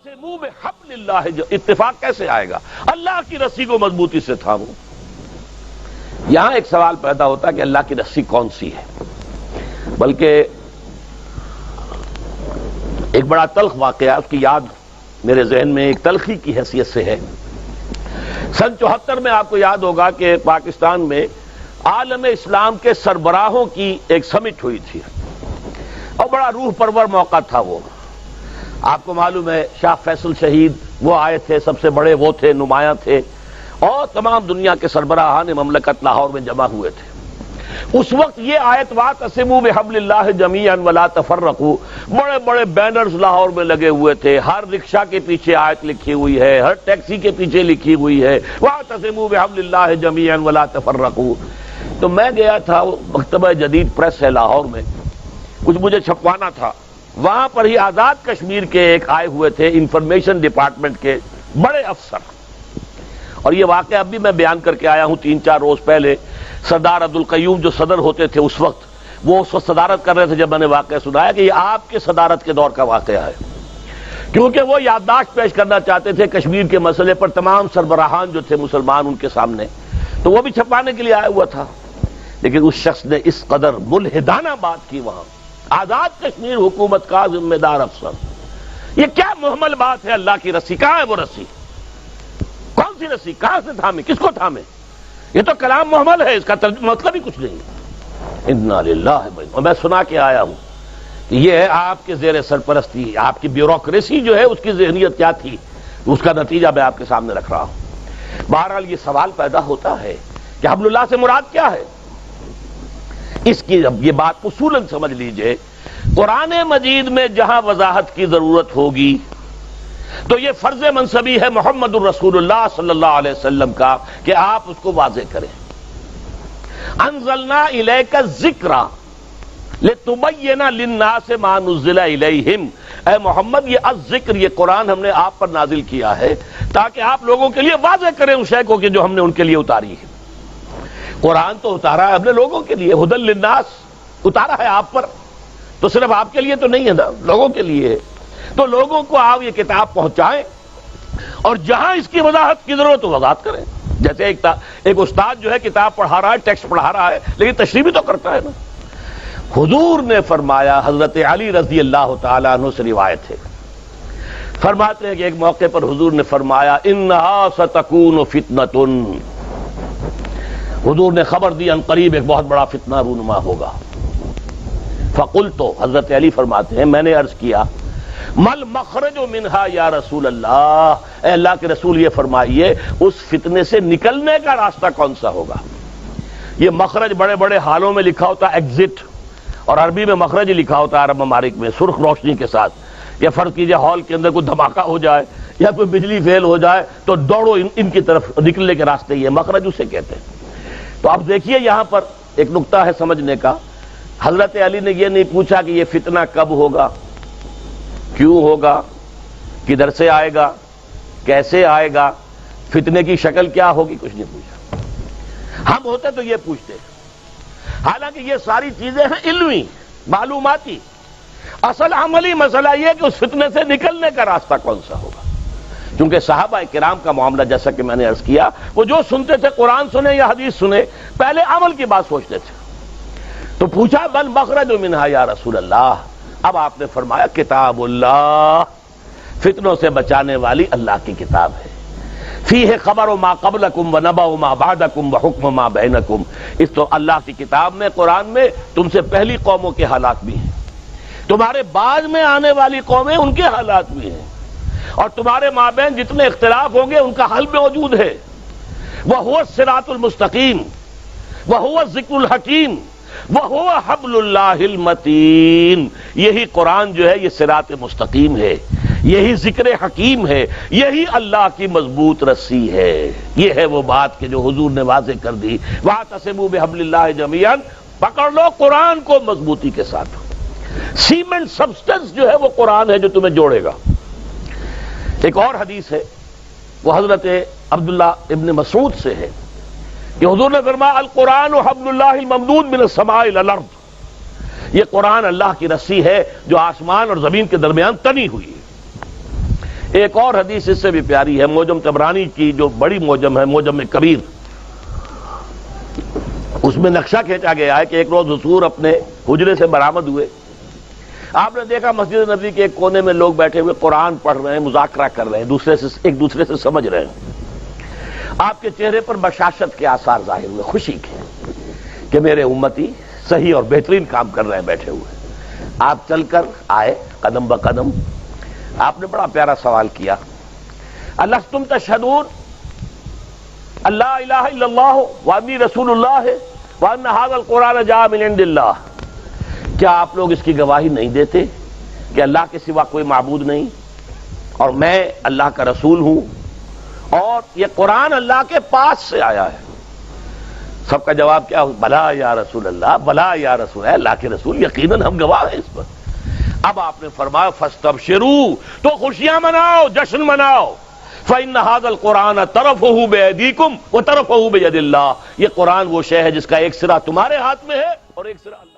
وَاعْتَصِمُوا بِحَبْلِ اللَّهِ، اتفاق کیسے آئے گا؟ اللہ کی رسی کو مضبوطی سے تھامو۔ یہاں ایک سوال پیدا ہوتا ہے کہ اللہ کی رسی کون سی ہے؟ بلکہ ایک بڑا تلخ واقعہ، اس کی یاد میرے ذہن میں ایک تلخی کی حیثیت سے ہے۔ سن 74 میں آپ کو یاد ہوگا کہ پاکستان میں عالم اسلام کے سربراہوں کی ایک سمٹ ہوئی تھی اور بڑا روح پرور موقع تھا وہ۔ آپ کو معلوم ہے شاہ فیصل شہید وہ آئے تھے، سب سے بڑے وہ تھے، نمایاں تھے، اور تمام دنیا کے سربراہان مملکت لاہور میں جمع ہوئے تھے۔ اس وقت یہ آیت وَاعْتَصِمُوا بِحَبْلِ اللَّهِ جَمِيعًا وَلَا تَفَرَّقُوا بڑے بڑے بینرز لاہور میں لگے ہوئے تھے، ہر رکشہ کے پیچھے آیت لکھی ہوئی ہے، ہر ٹیکسی کے پیچھے لکھی ہوئی ہے وَاعْتَصِمُوا بِحَبْلِ اللَّهِ جَمِيعًا وَلَا تَفَرَّقُوا۔ تو میں گیا تھا، مکتبہ جدید پریس ہے لاہور میں، کچھ مجھے چھپوانا تھا۔ وہاں پر ہی آزاد کشمیر کے ایک آئے ہوئے تھے انفارمیشن ڈپارٹمنٹ کے بڑے افسر، اور یہ واقعہ اب بھی میں بیان کر کے آیا ہوں 3-4 روز پہلے۔ سردار عبدالقیوم جو صدر ہوتے تھے اس وقت، وہ اس وقت صدارت کر رہے تھے جب میں نے واقعہ سنایا کہ یہ آپ کے صدارت کے دور کا واقعہ ہے، کیونکہ وہ یادداشت پیش کرنا چاہتے تھے کشمیر کے مسئلے پر تمام سربراہان جو تھے مسلمان ان کے سامنے، تو وہ بھی چھپانے کے لیے آیا ہوا تھا۔ لیکن اس شخص نے اس قدر ملحدانہ بات کی وہاں، آزاد کشمیر حکومت کا ذمہ دار افسر، یہ کیا محمل بات ہے؟ اللہ کی رسی کہاں ہے؟ وہ رسی کون سی رسی؟ کہاں سے تھامے؟ کس کو تھامے؟ یہ تو کلام محمل ہے، اس کا مطلب ہی کچھ نہیں۔ انا للہ اور میں سنا کے آیا ہوں کہ یہ ہے آپ کے زیر سرپرستی، آپ کی بیوروکریسی جو ہے اس کی ذہنیت کیا تھی، اس کا نتیجہ میں آپ کے سامنے رکھ رہا ہوں۔ بہرحال یہ سوال پیدا ہوتا ہے کہ حبل اللہ سے مراد کیا ہے؟ اس کی اب یہ بات اصولاً سمجھ لیجئے، قرآن مجید میں جہاں وضاحت کی ضرورت ہوگی تو یہ فرض منصبی ہے محمد الرسول اللہ صلی اللہ علیہ وسلم کا کہ آپ اس کو واضح کریں۔ انزلنا الیک الذکر لتبین للناس ما نزل الیہم، اے محمد یہ الذکر، یہ قرآن ہم نے آپ پر نازل کیا ہے تاکہ آپ لوگوں کے لیے واضح کریں اس شے کو کہ جو ہم نے ان کے لیے اتاری ہے۔ قرآن تو اتارا ہے ہم نے لوگوں کے لیے، ھدی للناس اتارا ہے آپ پر، تو صرف آپ کے لیے تو نہیں ہے نا، لوگوں کے لیے ہے۔ تو لوگوں کو آپ یہ کتاب پہنچائیں اور جہاں اس کی وضاحت کی ضرورت ہو وضاحت کریں۔ جیسے ایک استاد جو ہے کتاب پڑھا رہا ہے، ٹیکسٹ پڑھا رہا ہے، لیکن تشریح بھی تو کرتا ہے نا۔ حضور نے فرمایا، حضرت علی رضی اللہ تعالیٰ عنہ سے روایت ہے، فرماتے ہیں کہ ایک موقع پر حضور نے فرمایا انہا ستکون فتنۃ، حضور نے خبر دی ان قریب ایک بہت بڑا فتنہ رونما ہوگا۔ فقلت، حضرت علی فرماتے ہیں میں نے عرض کیا مل مخرج منہا یا رسول اللہ، اے اللہ کے رسول یہ فرمائیے اس فتنے سے نکلنے کا راستہ کون سا ہوگا؟ یہ مخرج بڑے بڑے حالوں میں لکھا ہوتا ایگزٹ، اور عربی میں مخرج لکھا ہوتا ہے عرب ممالک میں سرخ روشنی کے ساتھ، یا فرض کیجئے ہال کے اندر کوئی دھماکہ ہو جائے یا کوئی بجلی فیل ہو جائے تو دوڑو ان کی طرف، نکلنے کے راستے یہ مخرج اسے کہتے ہیں۔ تو اب دیکھیے یہاں پر ایک نقطہ ہے سمجھنے کا، حضرت علی نے یہ نہیں پوچھا کہ یہ فتنہ کب ہوگا، کیوں ہوگا، کدھر سے آئے گا، کیسے آئے گا، فتنے کی شکل کیا ہوگی، کچھ نہیں پوچھا۔ ہم ہوتے تو یہ پوچھتے، حالانکہ یہ ساری چیزیں ہیں علمی معلوماتی، اصل عملی مسئلہ یہ کہ اس فتنے سے نکلنے کا راستہ کون سا ہوگا۔ کیونکہ صحابہ کرام کا معاملہ جیسا کہ میں نے عرض کیا، وہ جو سنتے تھے قرآن سنے یا حدیث سنے، پہلے عمل کی بات سوچتے تھے۔ تو پوچھا بل مخرج منہا یا رسول اللہ، اب آپ نے فرمایا کتاب اللہ، فتنوں سے بچانے والی اللہ کی کتاب ہے، فیہ خبر ما قبلکم و نبأ ما بعدکم و حکم ما بینکم، اس تو اللہ کی کتاب میں قرآن میں تم سے پہلی قوموں کے حالات بھی ہیں، تمہارے بعد میں آنے والی قومیں ان کے حالات بھی ہیں، اور تمہارے مابین جتنے اختلاف ہوں گے ان کا حل موجود ہے۔ وَهُوَ الصِّرَاطُ الْمُسْتَقِيمُ وَهُوَ الذِّكْرُ الْحَكِيمُ وَهُوَ حَبْلُ اللَّهِ الْمَتِينُ، یہی قرآن جو ہے یہ صراط مستقیم ہے، یہی ذکر حکیم ہے، یہی اللہ کی مضبوط رسی ہے۔ یہ ہے وہ بات کہ جو حضور نے واضح کر دی، وَاعْتَصِمُوا بِحَبْلِ اللَّهِ جَمِيعًا، پکڑ لو قرآن کو مضبوطی کے ساتھ۔ سیمنٹ سبسٹنس جو ہے وہ قرآن ہے جو تمہیں جوڑے گا۔ ایک اور حدیث ہے، وہ حضرت عبداللہ ابن مسعود سے ہے کہ حضور نے فرمایا القرآن حبل اللہ الممدود من السماء الی الارض، یہ قرآن اللہ کی رسی ہے جو آسمان اور زمین کے درمیان تنی ہوئی ہے۔ ایک اور حدیث اس سے بھی پیاری ہے، موجم طبرانی کی جو بڑی موجم ہے، موجم کبیر، اس میں نقشہ کھینچا گیا ہے کہ ایک روز حضور اپنے حجرے سے برآمد ہوئے، آپ نے دیکھا مسجد نبوی کے ایک کونے میں لوگ بیٹھے ہوئے قرآن پڑھ رہے ہیں، مذاکرہ کر رہے ہیں، ایک دوسرے سے سمجھ رہے ہیں۔ آپ کے چہرے پر بشاشت کے آثار ظاہر ہوئے، خوشی کے، کہ میرے امتی صحیح اور بہترین کام کر رہے ہیں بیٹھے ہوئے۔ آپ چل کر آئے قدم بقدم، آپ نے بڑا پیارا سوال کیا، الستم تشہدون اللہ الہ الا اللہ وانی رسول اللہ وان ھذا القرآن جاء من عند اللہ، کیا آپ لوگ اس کی گواہی نہیں دیتے کہ اللہ کے سوا کوئی معبود نہیں اور میں اللہ کا رسول ہوں اور یہ قرآن اللہ کے پاس سے آیا ہے؟ سب کا جواب کیا؟ بلا یا رسول اللہ، بلا یا رسول اللہ کے رسول، یقیناً ہم گواہ ہیں اس پر۔ اب آپ نے فرمایا فاستبشروا، تو خوشیاں مناؤ، جشن مناؤ، فإن هذا القرآن طرفه بأيديكم وطرفه بيد اللہ، یہ قرآن وہ شے ہے جس کا ایک سرا تمہارے ہاتھ میں ہے اور ایک سرا اللہ